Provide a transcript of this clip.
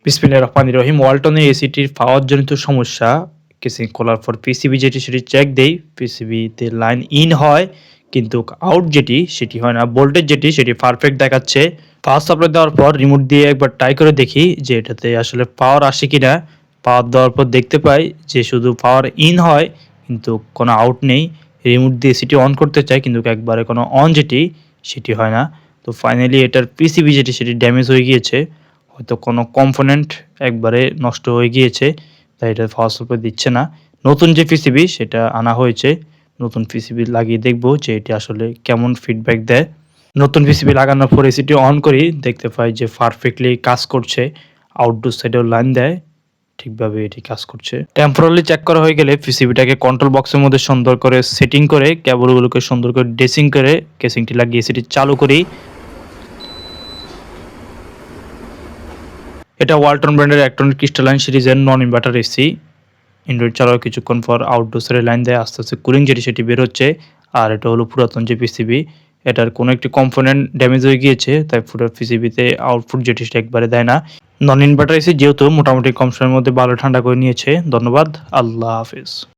বিসমিল্লাহির রহমানির রহিম। ওয়ালটনের এসিটির পাওয়ারজনিত সমস্যা। কেসিং খোলার পর পিসিবি যেটি সেটি চেক দেই। পিসিবিতে লাইন ইন হয় কিন্তু আউট যেটি সেটি হয় না। ভোল্টেজ যেটি সেটি পারফেক্ট দেখাচ্ছে। পাওয়ার সাপ্লাই দেওয়ার পর রিমোট দিয়ে একবার ট্রাই করে দেখি যে এটাতে আসলে পাওয়ার আসে কিনা। পাওয়ার দেওয়ার পর দেখতে পাই যে শুধু পাওয়ার ইন হয় কিন্তু কোনো আউট নেই। রিমোট দিয়ে এসিটি অন করতে চাই কিন্তু একবারে কোনো অন যেটি সেটি হয় না। তো ফাইনালি এটার পিসিবি যেটি সেটি ড্যামেজ হয়ে গিয়েছে। হয়তো কোনো কম্পোনেন্ট একবারে নষ্ট হয়ে গিয়েছে, তাই এটা পাওয়ার সাপ্লাই দিচ্ছে না। নতুন যে পিসিবি সেটা আনা হয়েছে। নতুন পিসিবি লাগিয়ে দেখব যে এটি আসলে কেমন ফিডব্যাক দেয়। নতুন পিসিবি লাগানোর পর এসিটি অন করি, দেখতে পাই যে পারফেক্টলি কাজ করছে। আউটডোর সাইডেও লাইন দেয়, ঠিকভাবে এটি কাজ করছে। টেম্পোরারি চেক করা হয়ে গেলে পিসিবিটাকে কন্ট্রোল বক্সের মধ্যে সুন্দর করে সেটিং করে কেবলগুলোকে সুন্দর করে ড্রেসিং করে কেসিংটি লাগিয়ে এসিটি চালু করি। এটা ওয়ালটন ব্র্যান্ডের ইলেকট্রনিক ক্রিস্টালাইন সিরিজের নন ইনভার্টার এসি। ইনডোর চালাও কিছুক্ষণ পর আউটডোর সাইডে লাইন দেয়, আস্তে আস্তে কুলিং যেটি সেটি বের হচ্ছে। আর এটা হলো পুরাতন যে পিসিবি, এটার কোনো একটি কম্পোনেন্ট ড্যামেজ হয়ে গিয়েছে, তাই পুরো পিসিবিতে আউটপুট যেটি সেটা একবারে দেয় না। নন ইনভার্টার এসি যেহেতু মোটামুটি কম সময়ের মধ্যে ভালো ঠান্ডা করে নিয়েছে। ধন্যবাদ। আল্লাহ হাফেজ।